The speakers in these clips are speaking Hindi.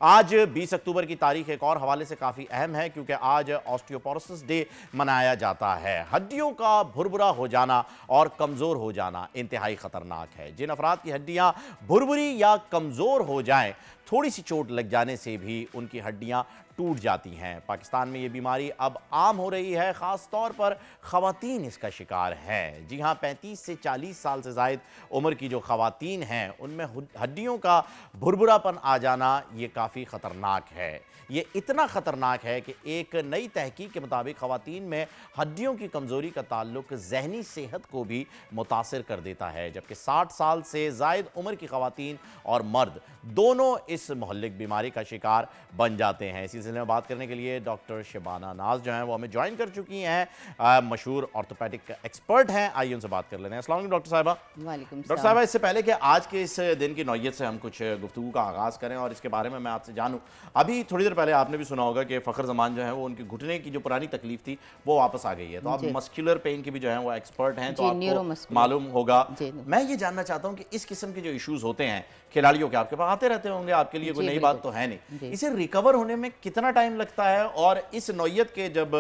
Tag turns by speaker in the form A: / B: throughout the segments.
A: आज 20 अक्टूबर की तारीख एक और हवाले से काफ़ी अहम है क्योंकि आज ऑस्टियोपोरोसिस डे मनाया जाता है। हड्डियों का भुरभुरा हो जाना और कमज़ोर हो जाना इंतहाई ख़तरनाक है। जिन अफराद की हड्डियाँ भुरभुरी या कमज़ोर हो जाएं, थोड़ी सी चोट लग जाने से भी उनकी हड्डियाँ टूट जाती हैं। पाकिस्तान में ये बीमारी अब आम हो रही है, ख़ास तौर पर ख़वातीन इसका शिकार हैं। जी हाँ, 35 से 40 साल से ज़ायद उम्र की जो ख़वातीन हैं उनमें हड्डियों का भुरभुरापन आ जाना ये काफ़ी ख़तरनाक है। ये इतना ख़तरनाक है कि एक नई तहकीक के मुताबिक ख़वातीन में हड्डियों की कमज़ोरी का ताल्लुक ज़हनी सेहत को भी मुतासिर कर देता है, जबकि 60 साल से ज़ायद उम्र की ख़वातीन और मर्द दोनों इस मुहल्लिक बीमारी का शिकार बन जाते हैं। इसी सिलसिले में बात करने के लिए डॉक्टर शबाना नाज जो हैं वो हमें ज्वाइन कर चुकी हैं। मशहूर ऑर्थोपेडिक एक्सपर्ट हैं। आइए उनसे बात कर लेते हैं। अस्सलाम वालेकुम डॉक्टर साहिबा।
B: वालेकुम
A: डॉक्टर साहिबा, इससे पहले कि आज के इस दिन की नौयत से हम कुछ गुफ्तगू का आगाज़ करें और इसके बारे में मैं आपसे जानूँ, अभी थोड़ी देर पहले आपने भी सुना होगा कि फ़खर जमान जो है वो उनकी घुटने की जो पुरानी तकलीफ थी वो वापस आ गई है। तो आप मस्कुलर पेन की भी जो है वो एक्सपर्ट हैं, तो आपको मालूम होगा। मैं ये जानना चाहता हूँ कि इस किस्म के जो इश्यूज़ होते हैं खिलाड़ियों के आपके पास आते रहते होंगे, आपके लिए कोई नई बात तो है नहीं, इसे रिकवर होने में कितना टाइम लगता है और इस नौयत के जब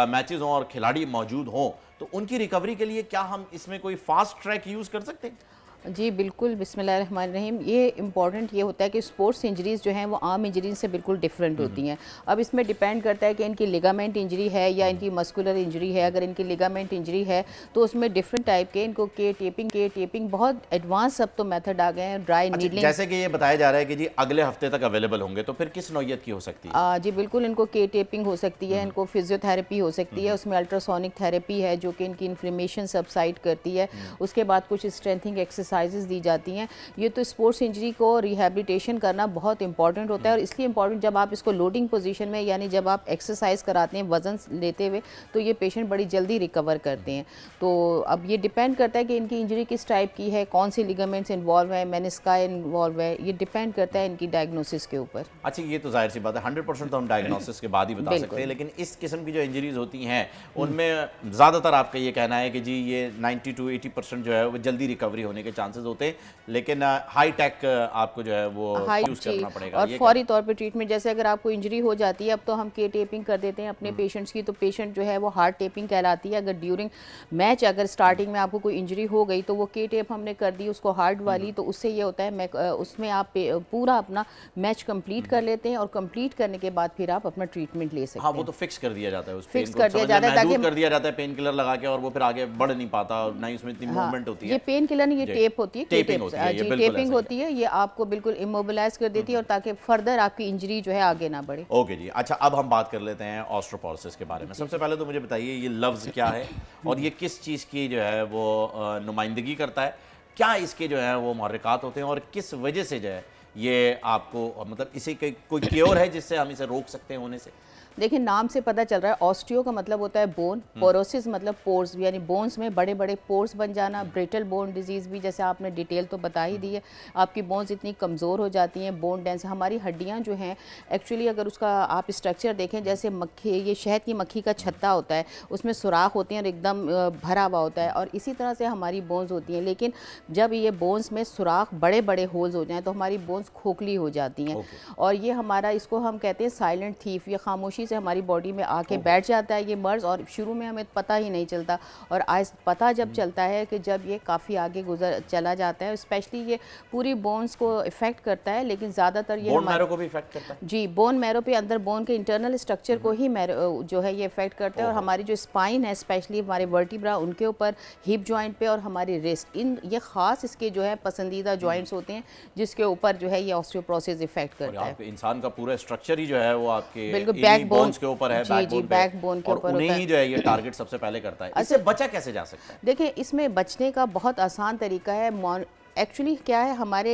A: मैचेस हों और खिलाड़ी मौजूद हों तो उनकी रिकवरी के लिए क्या हम इसमें कोई फास्ट ट्रैक यूज़ कर सकते हैं?
B: जी बिल्कुल, बिस्मिल्लाहिर्रहमानिर्रहीम। ये इम्पॉर्टेंट ये होता है कि स्पोर्ट्स इंजरीज़ जो हैं वो आम इंजरीज से बिल्कुल डिफरेंट होती हैं। अब इसमें डिपेंड करता है कि इनकी लिगामेंट इंजरी है या इनकी मस्कुलर इंजरी है। अगर इनकी लिगामेंट इंजरी है तो उसमें डिफरेंट टाइप के इनको के टेपिंग बहुत एडवांस अब तो मेथड आ गए हैं, ड्राई नीडलिंग।
A: जैसे कि ये बताया जा रहा है कि जी अगले हफ्ते तक अवेलेबल होंगे, तो फिर किस नौयत की हो सकती है?
B: जी बिल्कुल, इनको के टेपिंग हो सकती है, इनको फिजियोथेरेपी हो सकती है, उसमें अल्ट्रासोनिक थेरेपी है जो कि इनकी इन्फ्लेमेशन सबसाइड करती है। उसके बाद कुछ स्ट्रेंथिंग एक्सरसाइजेज दी जाती हैं। ये तो स्पोर्ट्स इंजरी को रिहैबिलिटेशन करना बहुत इंपॉर्टेंट होता है और इसलिए इंपॉर्टेंट जब आप इसको लोडिंग पोजीशन में यानी जब आप एक्सरसाइज कराते हैं वजन लेते हुए तो ये पेशेंट बड़ी जल्दी रिकवर करते हैं। तो अब ये डिपेंड करता है कि इनकी इंजरी किस टाइप की है, कौन से लिगामेंट्स इन्वॉल्व है, मेनिस्काई इन्वॉल्व है, ये डिपेंड करता है इनकी डायग्नोसिस के ऊपर।
A: अच्छा, ये तो जाहिर सी बात है 100% तो हम डायग्नोसिस के बाद ही बता सकते हैं, लेकिन इस किस्म की जो इंजरीज होती हैं उनमें ज़्यादातर आपका ये कहना है कि जी ये 90 to 80% जो है वो जल्दी रिकवरी होने के चांसेस होते हैं, लेकिन हाई टेक आपको जो है वो यूज़ करना पड़ेगा
B: और फौरी तौर पे ट्रीटमेंट। जैसे अगर आपको इंजरी हो जाती है अब तो हम के टेपिंग कर देते हैं अपने पेशेंट्स की, तो पेशेंट जो है वो हार्ड टेपिंग कहलाती है। अगर ड्यूरिंग मैच अगर स्टार्टिंग में आपको कोई इंजरी हो गई तो वो के टेप हमने कर दी उसको हार्ड वाली, तो उससे ये होता है उसमें आप पूरा अपना मैच कंप्लीट कर लेते हैं और कंप्लीट करने के बाद फिर आप अपना ट्रीटमेंट ले सकते हैं।
A: हाँ, वो तो फिक्स कर दिया जाता है, उस
B: फिक्स कर दिया जाता है ताकि
A: कर दिया जाता है पेन किलर लगा के, और वो फिर आगे बढ़ नहीं पाता, ना ही उसमें इतनी मूवमेंट होती है।
B: ये पेन किलर नहीं, ये टेप होती है,
A: टेपिंग
B: होती है, ये आपको बिल्कुल इमोबिलाइज कर देती है और ताकि फर्दर आपकी इंजरी जो है आगे ना बढ़े।
A: ओके जी। अच्छा, अब हम बात कर लेते हैं ऑस्टियोपोरोसिस के बारे में। सबसे पहले तो मुझे बताइए ये लफ्ज़ क्या है और ये किस चीज़ की जो है वो नुमाइंदगी करता है, क्या इसके जो है वो मुहर्रिकात होते हैं और किस वजह से जो है ये आपको मतलब इसे कोई क्योर है जिससे हम इसे रोक सकते हैं होने से?
B: देखिए, नाम से पता चल रहा है, ऑस्टियो का मतलब होता है बोन, पोरोसिस मतलब पोर्स, यानी बोन्स में बड़े बड़े पोर्स बन जाना। ब्रिटल बोन डिजीज़ भी जैसे आपने डिटेल तो बता ही दी है, आपकी बोन्स इतनी कमज़ोर हो जाती हैं, बोन डेंस। हमारी हड्डियां जो हैं एक्चुअली अगर उसका आप स्ट्रक्चर देखें जैसे मक्खी, ये शहद की मक्खी का छत्ता होता है, उसमें सुराख होते हैं और एकदम भरा हुआ होता है, और इसी तरह से हमारी बोन्स होती हैं। लेकिन जब ये बोन्स में सुराख बड़े बड़े होल्स हो जाएँ तो हमारी बोन्स खोखली हो जाती हैं। और ये हमारा, इसको हम कहते हैं साइलेंट थीफ, ये खामोशी से हमारी बॉडी में आके बैठ जाता है ये मर्ज, और शुरू में हमें पता ही नहीं चलता, और आज पता जब चलता है कि जब ये काफ़ी आगे गुजर चला जाता है। स्पेशली ये पूरी बोन्स को इफेक्ट करता है, लेकिन ज़्यादातर ये
A: बोन मैरो को भी इफेक्ट करता है।
B: जी, बोन मैरो पे, अंदर बोन के इंटरनल स्ट्रक्चर को ही मैरो जो है ये इफेक्ट करता है। और हमारी जो स्पाइन है, स्पेशली हमारे वर्टिब्रा उनके ऊपर, हिप जॉइंट पे और हमारी रिस्ट, इन ये ख़ास इसके जो है पसंदीदा जॉइंट्स होते हैं जिसके ऊपर जो है ये ऑस्टियोपोरोसिस इफेक्ट करता है।
A: इंसान का पूरा स्ट्रक्चर ही जो है वो आपके
B: बिल्कुल बैकबोन
A: के ऊपर है,
B: बैकबोन के ऊपर
A: उन्हें ही जो है ये टारगेट सबसे पहले करता है। इससे बचा कैसे जा सकता है?
B: देखिए, इसमें बचने का बहुत आसान तरीका है। एक्चुअली क्या है, हमारे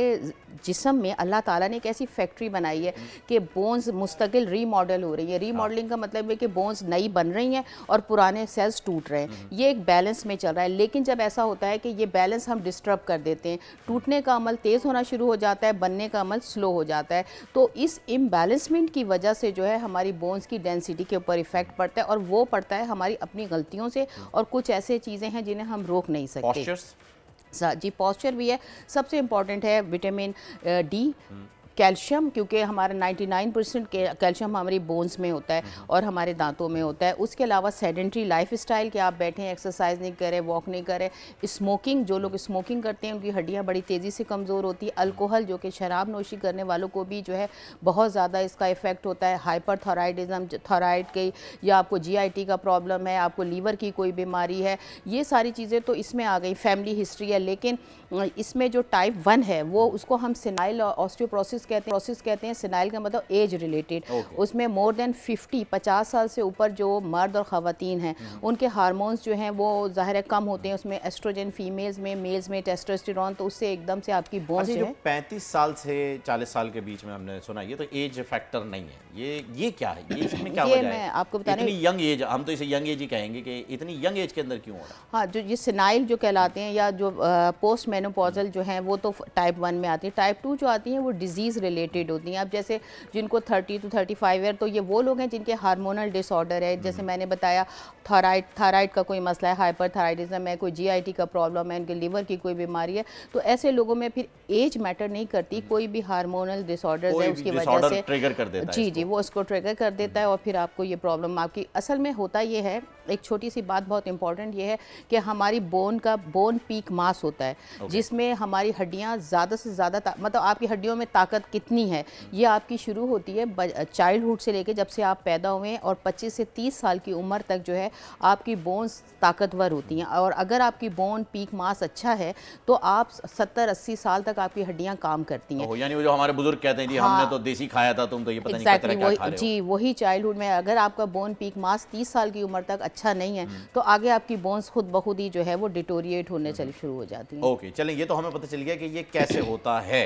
B: जिस्म में अल्लाह ताला ने एक ऐसी फैक्ट्री बनाई है कि बोन्स मुस्तकिल रीमॉडल हो रही है। रीमॉडलिंग का मतलब है कि बोन्स नई बन रही हैं और पुराने सेल्स टूट रहे हैं। ये एक बैलेंस में चल रहा है। लेकिन जब ऐसा होता है कि ये बैलेंस हम डिस्टर्ब कर देते हैं, टूटने का अमल तेज़ होना शुरू हो जाता है, बनने का अमल स्लो हो जाता है। तो इस इम्बैलेंसमेंट की वजह से जो है हमारी बोन्स की डेंसिटी के ऊपर इफेक्ट पड़ता है, और वो पड़ता है हमारी अपनी गलतियों से, और कुछ ऐसे चीज़ें हैं जिन्हें हम रोक नहीं सकते। जी, पॉस्चर भी है। सबसे इम्पॉर्टेंट है विटामिन डी, कैल्शियम, क्योंकि हमारा 99% कैल्शियम हमारी बोन्स में होता है और हमारे दांतों में होता है। उसके अलावा सेडेंट्री लाइफस्टाइल, कि आप बैठे एक्सरसाइज नहीं करें, वॉक नहीं करें, स्मोकिंग, जो लोग स्मोकिंग करते हैं उनकी हड्डियाँ बड़ी तेज़ी से कमज़ोर होती है। अल्कोहल, जो कि शराब नोशी करने वालों को भी जो है बहुत ज़्यादा इसका इफेक्ट होता है। हाइपरथायराइडिज्म, थायराइड के, या आपको जीआईटी का प्रॉब्लम है, आपको लीवर की कोई बीमारी है, ये सारी चीज़ें तो इसमें आ गई। फैमिली हिस्ट्री है। लेकिन इसमें जो टाइप 1 है वो उसको हम सिनाइल ऑस्टियोपोरोसिस कहते हैं। सिनाइल का मतलब एज रिलेटेड। उसमें मोर देन 50 साल से ऊपर जो मर्द और ख़वातीन हैं उनके हार्मोन्स जो हैं वो ज़ाहिर है कम होते हैं। उसमें एस्ट्रोजन फीमेल्स में, मेल्स में टेस्टोस्टेरोन, तो उससे एकदम से आपकी बोन्स जो है
A: 35 साल से 40 साल के बीच में हमने सुना, ये तो एज फैक्टर नहीं है। ये क्या है? ये इसमें क्या वजह है?
B: मैं आपको बता रही हूँ,
A: इतनी यंग एज, हम तो इसे यंग एज ही कहेंगे कि इतनी यंग एज के अंदर क्यों हो रहा है?
B: हाँ, जो ये सिनाइल जो कहलाते हैं या जो पोस्ट मेनोपॉजल जो हैं वो तो टाइप 1 में आती है। टाइप 2 जो आती हैं वो डिजीज़ रिलेटेड होती हैं। अब जैसे जिनको 30 to 35 ईयर, तो ये वो लोग हैं जिनके हार्मोनल डिसऑर्डर है, जैसे मैंने बताया थायराइड का कोई मसला है, हाइपरथायराइडिज्म है, कोई जीआईटी का प्रॉब्लम है, उनके लीवर की कोई बीमारी है, तो ऐसे लोगों में फिर एज मैटर नहीं करती। कोई भी हार्मोनल डिसऑर्डर्स है उसकी वजह से
A: ट्रिगर कर देता है।
B: जी, वो उसको ट्रिगर कर देता है और फिर आपको ये प्रॉब्लम आपकी असल में होता ये है। एक छोटी सी बात बहुत इंपॉर्टेंट ये है कि हमारी बोन पीक मास होता है, जिसमें हमारी हड्डियां ज़्यादा से ज़्यादा मतलब आपकी हड्डियों में ताकत कितनी है ये आपकी शुरू होती है चाइल्डहुड से लेके जब से आप पैदा हुए हैं, और 25 से 30 साल की उम्र तक जो है आपकी बोन्स ताकतवर होती हैं। और अगर आपकी बोन पीक मास अच्छा है तो आप 70-80 साल तक आपकी हड्डियां काम करती हैं।
A: यानी वो जो हमारे बुजुर्ग कहते हैं जी,
B: हाँ,
A: हमने तो देसी खाया था, तुम तो ये पता नहीं क्या तरह क्या खा रहे हो।
B: जी, वही चाइल्डहुड में अगर आपका बोन पीक मास 30 साल की उम्र तक अच्छा नहीं है तो आगे आपकी बोन्स खुद ब खुद ही जो है वो डिटोरिएट होने शुरू हो जाती हैं।
A: ओके, चलें, ये तो हमें पता चल गया कि ये कैसे होता है।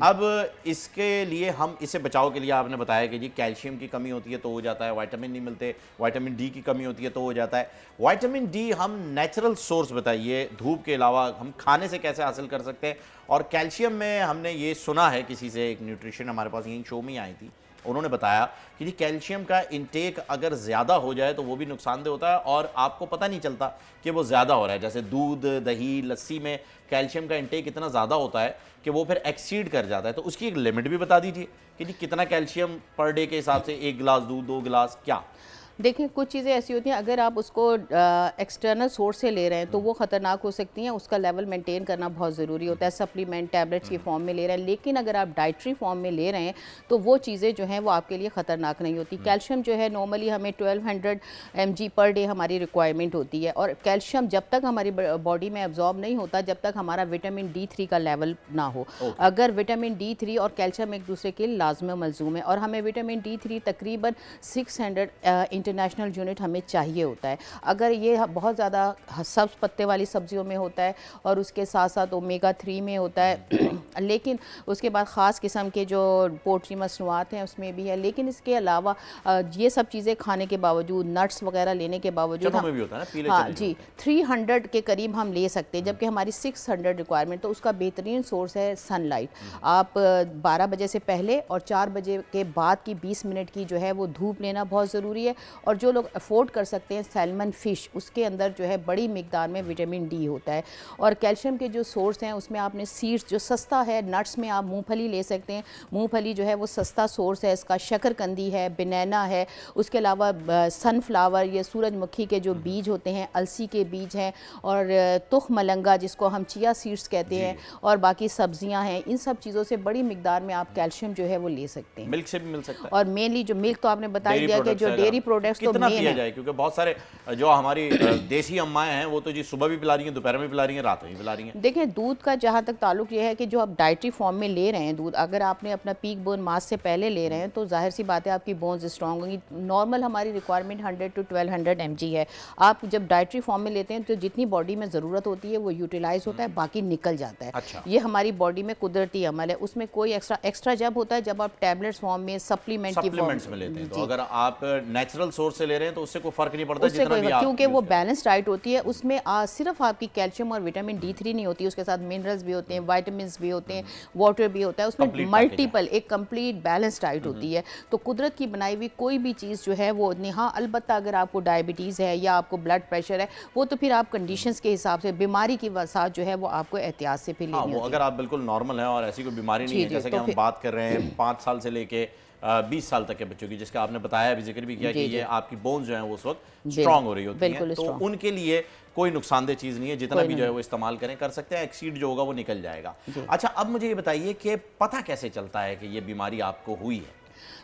A: अब इसके लिए हम इसे बचाव के लिए आपने बताया कि जी कैल्शियम की कमी होती है तो हो जाता है, विटामिन नहीं मिलते, विटामिन डी की कमी होती है तो हो जाता है। विटामिन डी हम नेचुरल सोर्स बताइए, धूप के अलावा हम खाने से कैसे हासिल कर सकते हैं? और कैल्शियम में हमने ये सुना है किसी से, एक न्यूट्रिशन हमारे पास यहीं शो में आई थी, उन्होंने बताया कि जी कैल्शियम का इंटेक अगर ज़्यादा हो जाए तो वो भी नुकसानदेह होता है और आपको पता नहीं चलता कि वो ज़्यादा हो रहा है। जैसे दूध, दही, लस्सी में कैल्शियम का इंटेक इतना ज़्यादा होता है कि वो फिर एक्सीड कर जाता है। तो उसकी एक लिमिट भी बता दीजिए कि जी कितना कैल्शियम पर डे के हिसाब से, 1 गिलास दूध, 2 गिलास, क्या?
B: देखिए, कुछ चीज़ें ऐसी होती हैं अगर आप उसको एक्सटर्नल सोर्स से ले रहे हैं तो वो ख़तरनाक हो सकती हैं, उसका लेवल मेंटेन करना बहुत ज़रूरी होता है। सप्लीमेंट, टैबलेट्स की फॉर्म में ले रहे हैं, लेकिन अगर आप डाइटरी फॉर्म में ले रहे हैं तो वो चीज़ें जो हैं वो आपके लिए ख़तरनाक नहीं होती। कैल्शियम जो है नॉर्मली हमें 1200 mg पर डे हमारी रिक्वायरमेंट होती है, और कैल्शियम जब तक हमारी बॉडी में एब्जॉर्ब नहीं होता जब तक हमारा विटामिन D3 का लेवल ना हो। अगर विटामिन D3 और कैल्शियम एक दूसरे के लाजमी मलजूम है, और हमें विटामिन D3 तकरीबन 600 इंटरनेशनल यूनिट हमें चाहिए होता है। अगर ये बहुत ज़्यादा सब्ज़ पत्ते वाली सब्जियों में होता है और उसके साथ साथ ओमेगा 3 में होता है लेकिन उसके बाद ख़ास किस्म के जो पोल्ट्री मसनूआत हैं उसमें भी है। लेकिन इसके अलावा ये सब चीज़ें खाने के बावजूद, नट्स वगैरह लेने के बावजूद
A: में भी होता है ना, पीले
B: हाँ जी, 300 के करीब हम ले सकते हैं, जबकि हमारी 600 रिक्वायरमेंट। तो उसका बेहतरीन सोर्स है सनलाइट। आप 12 बजे से पहले और 4 बजे के बाद की 20 मिनट की जो है वो धूप लेना बहुत ज़रूरी है। और जो लोग अफोर्ड कर सकते हैं सैल्मन फ़िश, उसके अंदर जो है बड़ी मिकदार में विटामिन डी होता है। और कैल्शियम के जो सोर्स हैं उसमें आपने सीड्स, जो सस्ता है, नट्स में आप मूंगफली ले सकते हैं। मूंगफली जो है वो सस्ता सोर्स है इसका। शकरकंदी है, बनाना है, उसके अलावा सनफ्लावर, ये सूरजमुखी के जो बीज होते हैं, अलसी के बीज हैं, और तुख मलंगा जिसको हम चिया सीड्स कहते हैं, और बाकी सब्जियां हैं। इन सब चीज़ों से बड़ी मिकदार में आप कैल्शियम जो है वो ले सकते हैं।
A: मिल्क से भी मिल सकता है।
B: और मेनली जो मिल्क तो आपने बता दिया कि जो डेयरी प्रोडक्ट्स तो
A: कितना पिया जाए, क्योंकि बहुत सारे जो हमारी देसी अम्माएं हैं वो तो जी सुबह भी पिला रही हैं, दोपहर में पिला रही हैं, रात में भी पिला रही हैं।
B: देखिए, दूध का जहाँ तक ताल्लुक ये है कि जो आप डाइटरी फॉर्म में ले रहे हैं दूध, अगर आपने अपना पीक बोन मास से पहले ले रहे हैं तो जाहिर सी बात है आपकी बोन्स स्ट्रॉन्ग होंगी। नॉर्मल हमारी रिक्वायरमेंट 100 to 1200 mg है। आप जब डाइटरी फॉर्म में लेते हैं तो जितनी बॉडी में ज़रूरत होती है वो यूटिलाइज होता है, बाकी निकल जाता है।
A: अच्छा।
B: ये हमारी बॉडी में कुदरती अमल है, उसमें कोई एक्स्ट्रा जब होता है जब आप टैबलेट्स फॉर्म में, सप्लीमेंट्स में लेते हैं।
A: तो अगर आप नेचुरल सोर्स से ले रहे हैं तो उससे कोई फर्क नहीं पड़ता
B: जितना भी, क्योंकि वो बैलेंस डाइट होती है, उसमें सिर्फ आपकी कैल्शियम और विटामिन D3 नहीं होती, उसके साथ मिनरल्स भी होते हैं, वाइटामिन भी होते हैं, वाटर भी होता है, उसमें मल्टीपल एक कंप्लीट बैलेंस डाइट होती है। तो कुदरत की बनाई हुई कोई भी चीज़ जो है वो नहीं। हाँ, अलबत्ता अगर आपको डायबिटीज़ है या आपको ब्लड प्रेशर है, वो तो फिर आप कंडीशंस के हिसाब से, बीमारी की साथ जो है वो आपको एहतियात से फिर लेनी होती है।
A: अगर आप बिल्कुल नॉर्मल हैं और ऐसी कोई बीमारी नहीं है, जैसे कि हम बात कर रहे हैं 5 साल से लेके 20 साल तक के बच्चों की, जिसका आपने बताया, अभी जिक्र भी किया कि ये आपकी बोन्स जो हैं वो उस वक्त स्ट्रांग हो रही होती हैं, तो उनके लिए कोई नुकसानदेह चीज़ नहीं है, जितना भी जो है वो इस्तेमाल करें, कर सकते हैं, एक्सीड जो होगा वो निकल जाएगा। अच्छा, अब मुझे ये बताइए कि पता कैसे चलता है कि ये बीमारी आपको हुई है?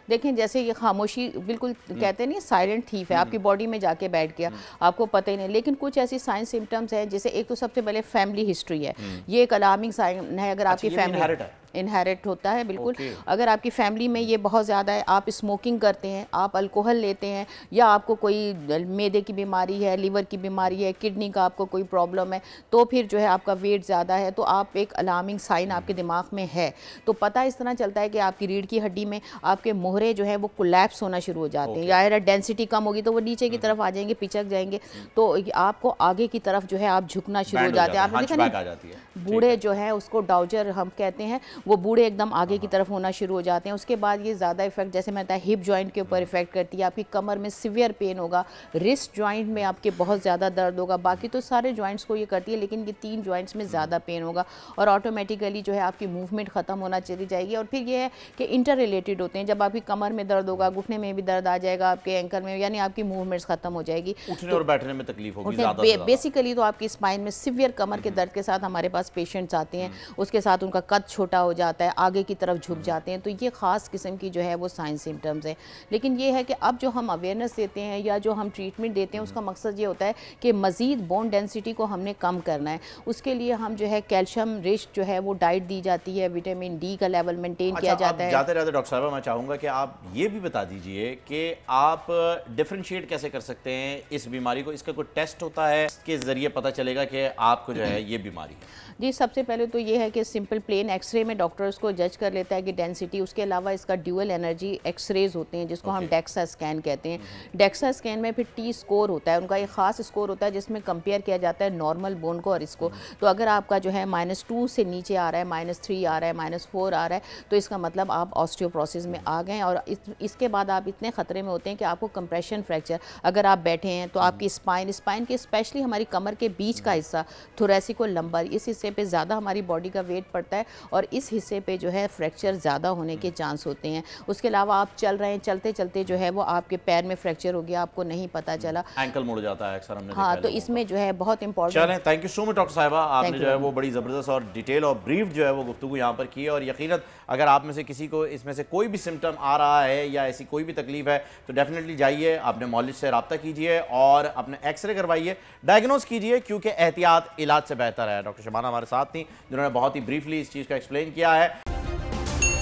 B: देखें, जैसे ये खामोशी, बिल्कुल कहते हैं नहीं, साइलेंट थीफ है, आपकी बॉडी में जाके बैठ गया, आपको पता ही नहीं। लेकिन कुछ ऐसी साइन सिम्टम्स हैं, जैसे एक तो सबसे पहले फैमिली हिस्ट्री है, ये एक अलार्मिंग साइन है। अगर आपकी फैमिली इनहेरिट होता है, बिल्कुल। अगर आपकी फैमिली में ये बहुत ज़्यादा है, आप स्मोकिंग करते हैं, आप अल्कोहल लेते हैं, या आपको कोई मैदे की बीमारी है, लीवर की बीमारी है, किडनी का आपको कोई प्रॉब्लम है, तो फिर जो है आपका वेट ज़्यादा है, तो आप एक अलार्मिंग साइन आपके दिमाग में है। तो पता इस तरह चलता है कि आपकी रीढ़ की हड्डी में आपके मोहरे जो है वो कोलैप्स होना शुरू हो जाते हैं, या डेंसिटी कम होगी तो वो नीचे की तरफ आ जाएंगे, पिचक जाएंगे, तो आपको आगे की तरफ जो है आप झुकना शुरू हो जाते हैं। आपने देखा ना, बूढ़े जो है उसको डाउजर हम कहते हैं, वो बूढ़े एकदम आगे की तरफ होना शुरू हो जाते हैं। उसके बाद ये ज़्यादा इफेक्ट, जैसे मैं बताया, हिप जॉइंट के ऊपर इफेक्ट करती है, आपकी कमर में सीवियर पेन होगा, रिस्ट जॉइंट में आपके बहुत ज़्यादा दर्द होगा, बाकी तो सारे जॉइंट्स को ये करती है, लेकिन ये 3 जॉइंट्स में ज़्यादा पेन होगा, और ऑटोमेटिकली जो है आपकी मूवमेंट ख़त्म होना चली जाएगी। और फिर ये है कि इंटर रिलेटेड होते हैं, जब आपकी कमर में दर्द होगा, घुटने में भी दर्द आ जाएगा, आपके एंकल में, यानी आपकी मूवमेंट्स ख़त्म हो जाएगी,
A: उठने और बैठने में तकलीफ होगी।
B: बेसिकली तो आपकी स्पाइन में सीवियर कमर के दर्द के साथ हमारे पास पेशेंट्स आते हैं, उसके साथ उनका कद छोटा हो जाता है, आगे की तरफ झुक जाते हैं, तो ये ख़ास किस्म की जो है वो साइन सिम्टम्स हैं। लेकिन ये है कि अब जो हम अवेयरनेस देते हैं या जो हम ट्रीटमेंट देते हैं, उसका मकसद ये होता है कि मज़ीद बोन डेंसिटी को हमने कम करना है। उसके लिए हम जो है कैल्शियम रिच जो है वो डाइट दी जाती है, विटामिन डी का लेवल मेंटेन किया जाता है।
A: जाते रहते डॉक्टर साहब, मैं चाहूँगा कि आप ये भी बता दीजिए कि आप डिफ्रेंशिएट कैसे कर सकते हैं इस बीमारी को? इसका कोई टेस्ट होता है, इसके ज़रिए पता चलेगा कि आपको जो है ये बीमारी है?
B: जी, सबसे पहले तो ये है कि सिंपल प्लेन एक्सरे में डॉक्टर्स को जज कर लेता है कि डेंसिटी। उसके अलावा इसका ड्यूअल एनर्जी एक्सरेज होते हैं, जिसको हम डेक्सा स्कैन कहते हैं। डेक्सा स्कैन में फिर टी स्कोर होता है, उनका एक ख़ास स्कोर होता है जिसमें कंपेयर किया जाता है नॉर्मल बोन को और इसको। तो अगर आपका जो है -2 से नीचे आ रहा है, -3 आ रहा है, -4 आ रहा है, तो इसका मतलब आप ऑस्टियोपोरोसिस में आ गए हैं। और इसके बाद आप इतने ख़तरे में होते हैं कि आपको कंप्रेशन फ्रैक्चर, अगर आप बैठे हैं तो आपकी स्पाइन के स्पेशली हमारी कमर के बीच का हिस्सा, थोरेसिक और लंबर, इस हिस्से पे ज़्यादा हमारी बॉडी का वेट पड़ता है और इस हिस्से पे जो है फ्रैक्चर ज़्यादा होने के चांस होते हैं। उसके अलावा आप चल रहे हैं, चलते चलते जो है वो आपके पैर में फ्रैक्चर हो गया, आपको नहीं पता चला,
A: एंकल मुड़ जाता है अक्सर, हमने
B: हाँ, तो इसमें जो है बहुत इंपॉर्टेंट।
A: चलें, thank you so much doctor साहिबा, आपने जो है वो बड़ी ज़बरदस्त और डिटेल और ब्रीफ जो है वो गुफ्तगू यहाँ पर की है। और यकीनन अगर आप में से किसी को इसमें से कोई भी सिम्टम आ रहा है या ऐसी कोई भी तकलीफ है तो डेफिनेटली जाइए, अपने मौलिज से रब्ता कीजिए और अपने एक्सरे करवाइए, डायग्नोज कीजिए, क्योंकि एहतियात इलाज से बेहतर है। डॉक्टर शबाना हमारे साथ थी, जिन्होंने बहुत ही ब्रीफली इस चीज़ को एक्सप्लेन किया है।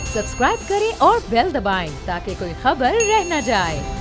C: सब्सक्राइब करें और बेल दबाएं ताकि कोई खबर रह न जाए।